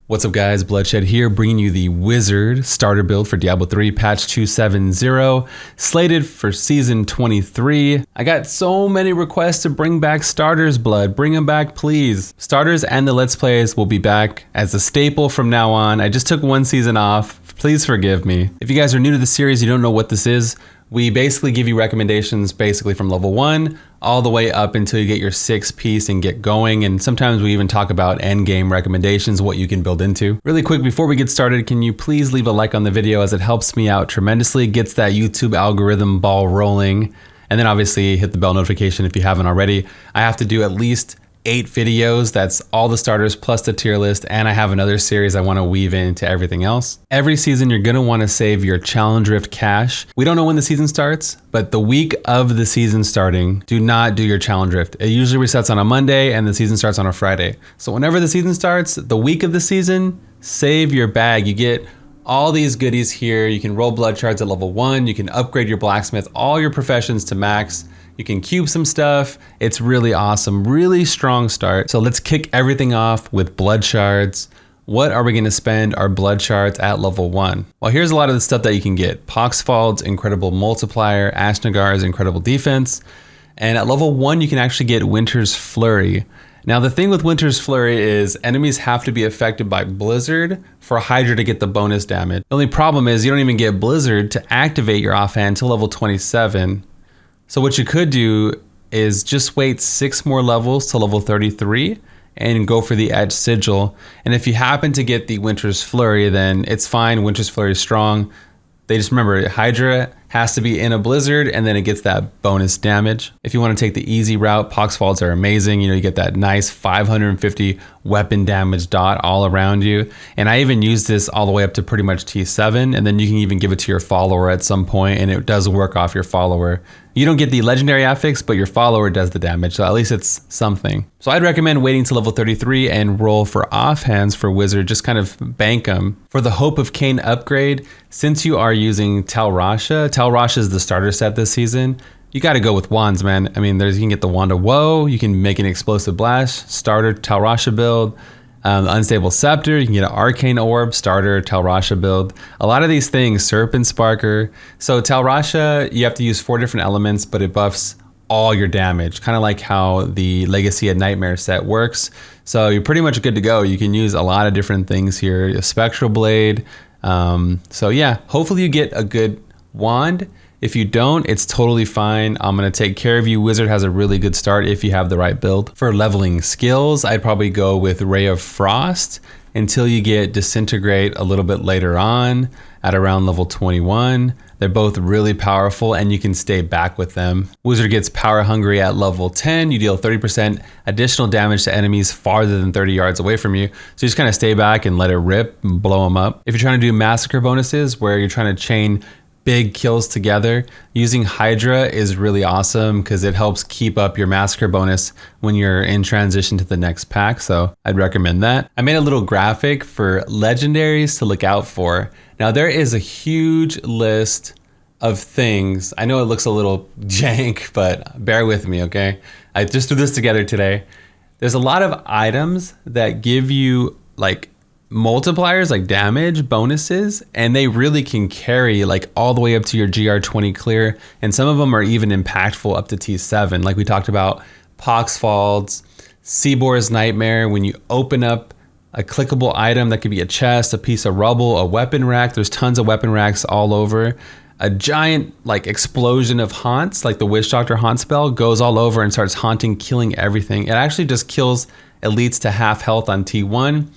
What's up guys, Bloodshed here, bringing you the Wizard starter build for Diablo 3 patch 270, slated for season 23. I got so many requests to bring back starters, Blood. Bring them back, please. Starters and the Let's Plays will be back as a staple from now on. I just took one season off. Please forgive me. If you guys are new to the series, you don't know what this is, we basically give you recommendations basically from level 1 all the way up until you get your 6th piece and get going. And sometimes we even talk about end game recommendations, what you can build into. Really quick, before we get started, can you please leave a like on the video as it helps me out tremendously, gets that YouTube algorithm ball rolling. And then obviously hit the bell notification if you haven't already. I have to do at least 8 videos, that's all the starters plus the tier list, and I have another series I want to weave into everything else. Every season you're going to want to save your challenge rift cash. We don't know when the season starts, but the week of the season starting, do not do your challenge rift. It usually resets on a Monday and the season starts on a Friday. So whenever the season starts, the week of the season, save your bag. You get all these goodies here. You can roll blood shards at level 1, you can upgrade your blacksmith, all your professions to max. You can cube some stuff. It's really awesome, really strong start. So let's kick everything off with blood shards. What are we gonna spend our blood shards at level 1? Well, here's a lot of the stuff that you can get. Poxfald's incredible multiplier, Ashnagar's incredible defense. And at level 1, you can actually get Winter's Flurry. Now the thing with Winter's Flurry is enemies have to be affected by Blizzard for Hydra to get the bonus damage. The only problem is you don't even get Blizzard to activate your offhand until level 27. So what you could do is just wait 6 more levels to level 33 and go for the Edge Sigil. And if you happen to get the Winter's Flurry, then it's fine. Winter's Flurry is strong. They just remember Hydra has to be in a blizzard and then it gets that bonus damage. If you want to take the easy route, Poxfalds are amazing. You know, you get that nice 550 weapon damage dot all around you. And I even use this all the way up to pretty much T7, and then you can even give it to your follower at some point and it does work off your follower. You don't get the legendary affix, but your follower does the damage, so at least it's something. So I'd recommend waiting to level 33 and roll for offhands for Wizard, just kind of bank them. For the Hope of CAIN upgrade, since you are using Tal Rasha is the starter set this season, you gotta go with wands, man. I mean, you can get the Wand of Woe, you can make an Explosive Blast, starter Tal Rasha build. Unstable Scepter, you can get an Arcane Orb, starter Tal Rasha build. A lot of these things, Serpent Sparker. So Tal Rasha, you have to use 4 different elements, but it buffs all your damage, kind of like how the Legacy of Nightmare set works. So you're pretty much good to go. You can use a lot of different things here, a Spectral Blade. So yeah, hopefully you get a good wand. If you don't, it's totally fine. I'm gonna take care of you. Wizard has a really good start if you have the right build. For leveling skills, I'd probably go with Ray of Frost until you get Disintegrate a little bit later on at around level 21. They're both really powerful and you can stay back with them. Wizard gets Power Hungry at level 10. You deal 30% additional damage to enemies farther than 30 yards away from you. So you just kind of stay back and let it rip and blow them up. If you're trying to do Massacre bonuses where you're trying to chain big kills together, using Hydra is really awesome because it helps keep up your Massacre bonus when you're in transition to the next pack, so I'd recommend that. I made a little graphic for legendaries to look out for. Now there is a huge list of things. I know it looks a little jank, but bear with me, okay? I just threw this together today. There's a lot of items that give you like multipliers, like damage bonuses, and they really can carry like all the way up to your GR20 clear, and some of them are even impactful up to T7, like we talked about Poxfalds, Seaboar's Nightmare. When you open up a clickable item, that could be a chest, a piece of rubble, a weapon rack, there's tons of weapon racks all over. A giant like explosion of haunts, like the Witch Doctor haunt spell, goes all over and starts haunting, killing everything. It actually just kills elites to half health on T1.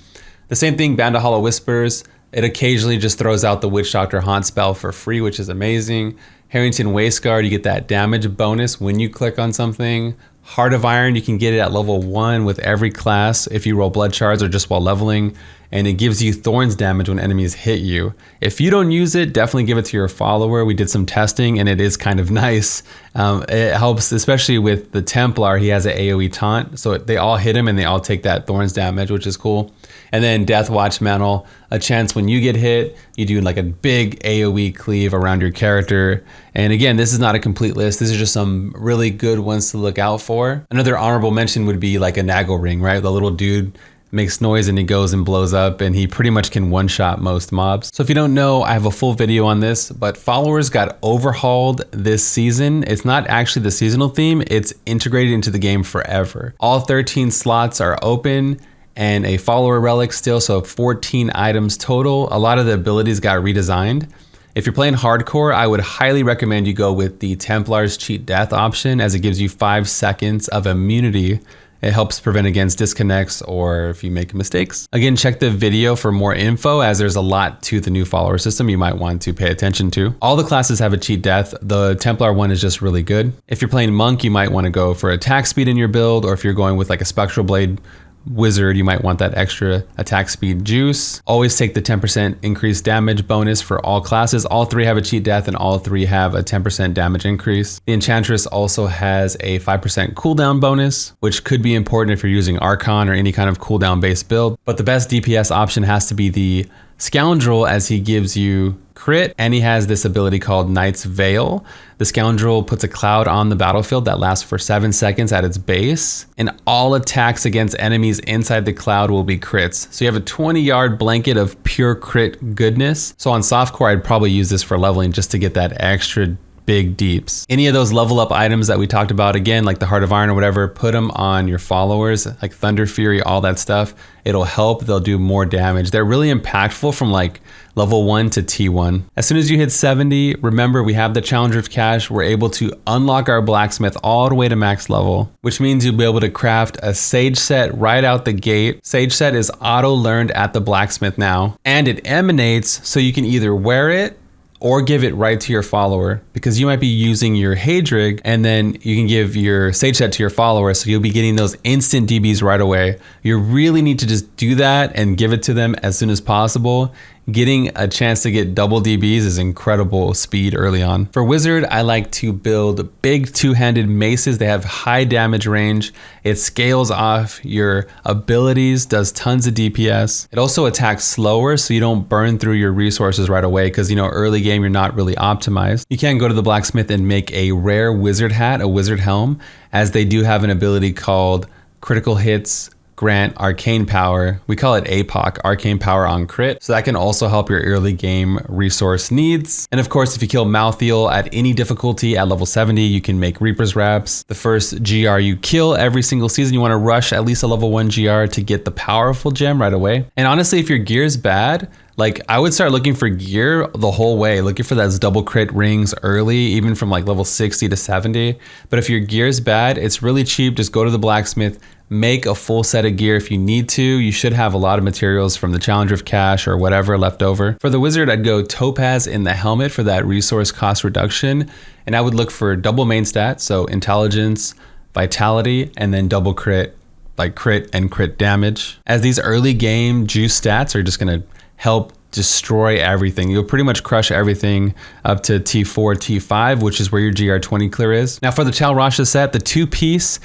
The same thing, Band of Hollow Whispers. It occasionally just throws out the Witch Doctor haunt spell for free, which is amazing. Harrington Wasteguard, you get that damage bonus when you click on something. Heart of Iron, you can get it at level 1 with every class if you roll blood shards or just while leveling. And it gives you thorns damage when enemies hit you. If you don't use it, definitely give it to your follower. We did some testing and it is kind of nice. It helps, especially with the Templar. He has an AoE taunt, so they all hit him and they all take that thorns damage, which is cool. And then Death Watch Mantle, a chance when you get hit, you do like a big AoE cleave around your character. And again, this is not a complete list. These are just some really good ones to look out for. Another honorable mention would be like a Nagel Ring, right? The little dude makes noise and he goes and blows up, and he pretty much can one-shot most mobs. So if you don't know, I have a full video on this, but followers got overhauled this season. It's not actually the seasonal theme, it's integrated into the game forever. All 13 slots are open and a follower relic still, so 14 items total. A lot of the abilities got redesigned. If you're playing hardcore, I would highly recommend you go with the Templar's cheat death option, as it gives you 5 seconds of immunity. It helps prevent against disconnects or if you make mistakes. Again, check the video for more info, as there's a lot to the new follower system you might want to pay attention to. All the classes have a cheat death. The Templar one is just really good. If you're playing monk, you might want to go for attack speed in your build, or if you're going with like a spectral blade wizard, you might want that extra attack speed juice. Always take the 10% increased damage bonus for all classes. All 3 have a cheat death and all 3 have a 10% damage increase. The Enchantress also has a 5% cooldown bonus, which could be important if you're using Archon or any kind of cooldown based build. But the best DPS option has to be the Scoundrel, as he gives you crit, and he has this ability called Knight's Veil. The Scoundrel puts a cloud on the battlefield that lasts for 7 seconds at its base, and all attacks against enemies inside the cloud will be crits. So you have a 20-yard blanket of pure crit goodness. So on softcore, I'd probably use this for leveling just to get that extra big deeps. Any of those level up items that we talked about, again, like the Heart of Iron or whatever, put them on your followers, like Thunder Fury, all that stuff. It'll help. They'll do more damage. They're really impactful from like level 1 to T1. As soon as you hit 70, remember we have the Challenger of Cash. We're able to unlock our blacksmith all the way to max level, which means you'll be able to craft a Sage set right out the gate. Sage set is auto learned at the blacksmith now, and it emanates, so you can either wear it or give it right to your follower, because you might be using your Haedrig and then you can give your Sage set to your follower, so you'll be getting those instant DBs right away. You really need to just do that and give it to them as soon as possible. Getting a chance to get double DBs is incredible speed early on. For Wizard, I like to build big two-handed maces. They have high damage range. It scales off your abilities, does tons of DPS. It also attacks slower, so you don't burn through your resources right away, because, you know, early game, you're not really optimized. You can go to the blacksmith and make a rare wizard hat, a wizard helm, as they do have an ability called critical hits grant arcane power. We call it APOC, arcane power on crit. So that can also help your early game resource needs. And of course, if you kill Malthael at any difficulty at level 70, you can make Reaper's Wraps. The first GR you kill every single season, you want to rush at least a level 1 GR to get the powerful gem right away. And honestly, if your gear is bad, like I would start looking for gear the whole way, looking for those double crit rings early, even from like level 60 to 70. But if your gear is bad, it's really cheap. Just go to the blacksmith, make a full set of gear if you need to. You should have a lot of materials from the Challenger of Cash or whatever left over. For the Wizard, I'd go Topaz in the helmet for that resource cost reduction. And I would look for double main stats, so intelligence, vitality, and then double crit, like crit and crit damage. As these early game juice stats are just gonna help destroy everything. You'll pretty much crush everything up to T4, T5, which is where your GR20 clear is. Now for the Tal Rasha set, the 2-piece,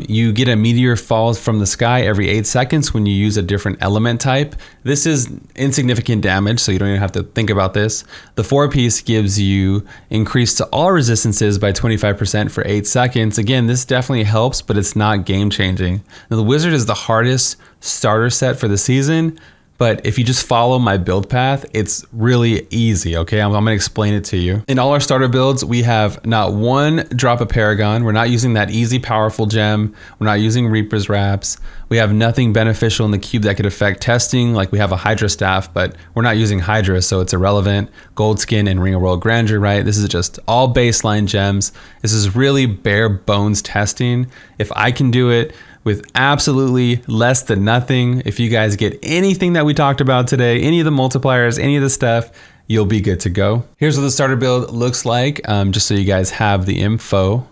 you get a meteor falls from the sky every 8 seconds when you use a different element type. This is insignificant damage, so you don't even have to think about this. The 4-piece gives you increase to all resistances by 25% for 8 seconds. Again, this definitely helps, but it's not game changing. Now the Wizard is the hardest starter set for the season, but if you just follow my build path, it's really easy, okay? I'm gonna explain it to you. In all our starter builds, we have not one drop of Paragon. We're not using that easy, powerful gem. We're not using Reaper's Wraps. We have nothing beneficial in the cube that could affect testing, like we have a Hydra staff, but we're not using Hydra, so it's irrelevant. Gold Skin and Ring of Royal Grandeur, right? This is just all baseline gems. This is really bare bones testing. If I can do it with absolutely less than nothing, if you guys get anything that we talked about today, any of the multipliers, any of the stuff, you'll be good to go. Here's what the starter build looks like, just so you guys have the info.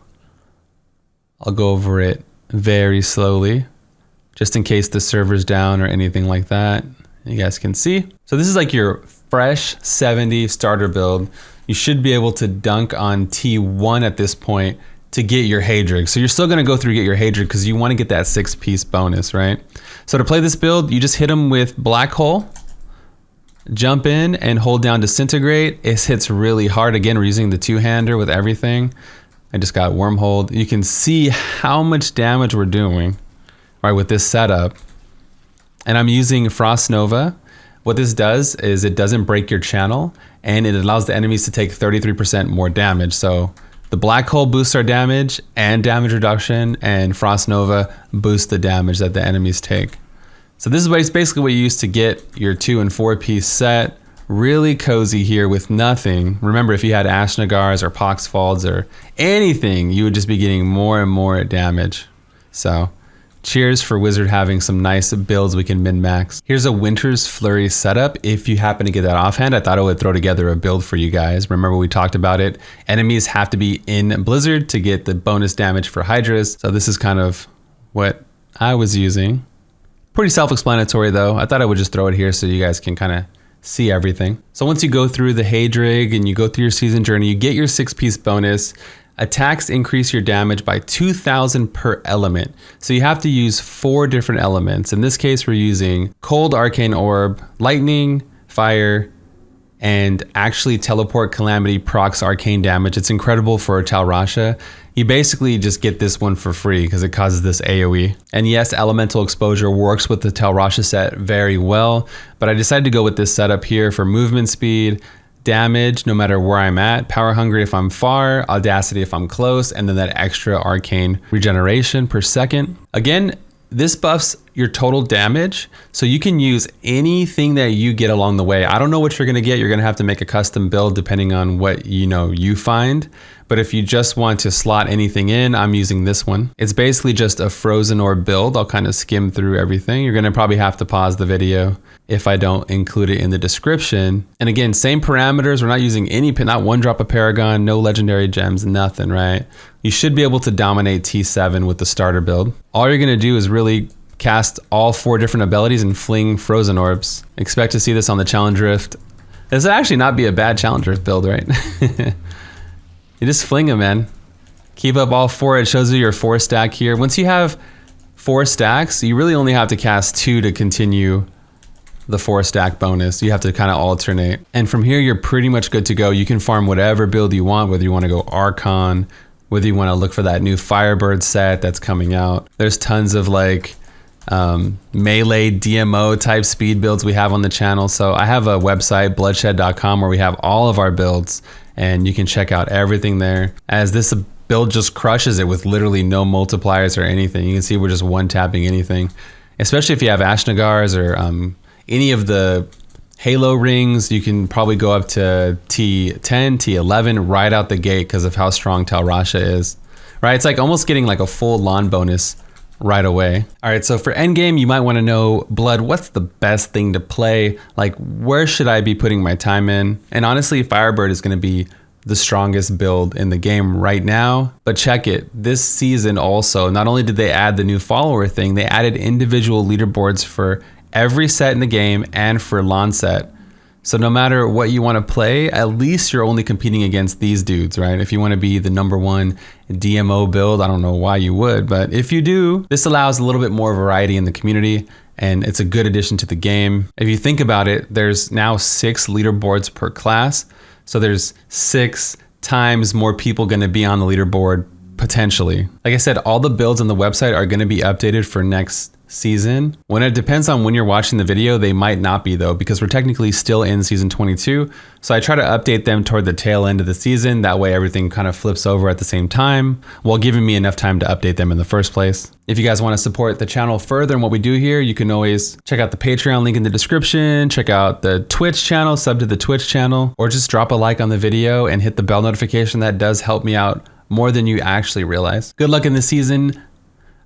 I'll go over it very slowly, just in case the server's down or anything like that. You guys can see. So this is like your fresh 70 starter build. You should be able to dunk on T1 at this point to get your Haedrig. So you're still gonna go through get your Haedrig because you wanna get that 6-piece bonus, right? So to play this build, you just hit them with Black Hole, jump in and hold down Disintegrate. It hits really hard. Again, we're using the 2-hander with everything. I just got Wormhole. You can see how much damage we're doing, right, with this setup. And I'm using Frost Nova. What this does is it doesn't break your channel, and it allows the enemies to take 33% more damage. So the black hole boosts our damage and damage reduction, and Frost Nova boosts the damage that the enemies take. So this is basically what you use to get your 2 and 4 piece set. Really cozy here with nothing. Remember, if you had Ashnagars or Poxfolds or anything, you would just be getting more and more damage. So cheers for Wizard having some nice builds we can min-max. Here's a Winter's Flurry setup. If you happen to get that offhand, I thought I would throw together a build for you guys. Remember, we talked about it. Enemies have to be in Blizzard to get the bonus damage for Hydras. So this is kind of what I was using. Pretty self-explanatory though. I thought I would just throw it here so you guys can kind of see everything. So once you go through the Haydrig and you go through your season journey, you get your 6-piece bonus. Attacks increase your damage by 2,000 per element. So you have to use 4 different elements. In this case, we're using Cold Arcane Orb, Lightning, Fire, and actually Teleport Calamity procs arcane damage. It's incredible for Tal Rasha. You basically just get this one for free because it causes this AoE. And yes, Elemental Exposure works with the Tal Rasha set very well, but I decided to go with this setup here for movement speed, damage no matter where I'm at, Power Hungry if I'm far, Audacity if I'm close, and then that extra arcane regeneration per second. Again, this buffs your total damage, so you can use anything that you get along the way. I don't know what you're gonna get. You're gonna have to make a custom build depending on what you find. But if you just want to slot anything in, I'm using this one. It's basically just a Frozen Orb build. I'll kind of skim through everything. You're gonna probably have to pause the video if I don't include it in the description. And again, same parameters. We're not using not 1 drop of Paragon, no legendary gems, nothing, right? You should be able to dominate T7 with the starter build. All you're gonna do is really cast all 4 different abilities and fling Frozen Orbs. Expect to see this on the Challenge Rift. This would actually not be a bad Challenge Rift build, right? You just fling them, man. Keep up all 4. It shows you your 4 stack here. Once you have 4 stacks, you really only have to cast 2 to continue the 4 stack bonus. You have to kind of alternate. And from here, you're pretty much good to go. You can farm whatever build you want, whether you want to go Archon, whether you want to look for that new Firebird set that's coming out. There's tons of like melee DMO type speed builds we have on the channel. So I have a website, bloodshed.com, where we have all of our builds, and you can check out everything there. As this build just crushes it with literally no multipliers or anything. You can see we're just one-tapping anything, especially if you have Ashnagars or any of the Halo rings. You can probably go up to T10, T11 right out the gate because of how strong Tal Rasha is, right? It's like almost getting like a full lawn bonus right away. All right, so for endgame, you might want to know, Blood, what's the best thing to play? Like, where should I be putting my time in? And honestly, Firebird is going to be the strongest build in the game right now. But check it, this season also, not only did they add the new follower thing, they added individual leaderboards for every set in the game and for lawn set. So no matter what you want to play, at least you're only competing against these dudes, right? If you want to be the #1 DMO build, I don't know why you would, but if you do, this allows a little bit more variety in the community, and it's a good addition to the game. If you think about it, there's now 6 leaderboards per class. So there's 6 times more people going to be on the leaderboard potentially. Like I said, all the builds on the website are going to be updated for next season. When it depends on when you're watching the video, they might not be though, because we're technically still in season 22. So I try to update them toward the tail end of the season. That way everything kind of flips over at the same time, while giving me enough time to update them in the first place. If you guys want to support the channel further and what we do here, you can always check out the Patreon link in the description, check out the Twitch channel, sub to the Twitch channel, or just drop a like on the video and hit the bell notification. That does help me out more than you actually realize. Good luck in the season.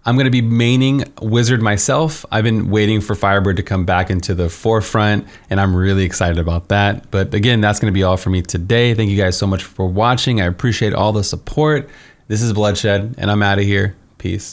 I'm going to be maining Wizard myself. I've been waiting for Firebird to come back into the forefront, and I'm really excited about that. But again, that's going to be all for me today. Thank you guys so much for watching. I appreciate all the support. This is Bloodshed, and I'm out of here. Peace.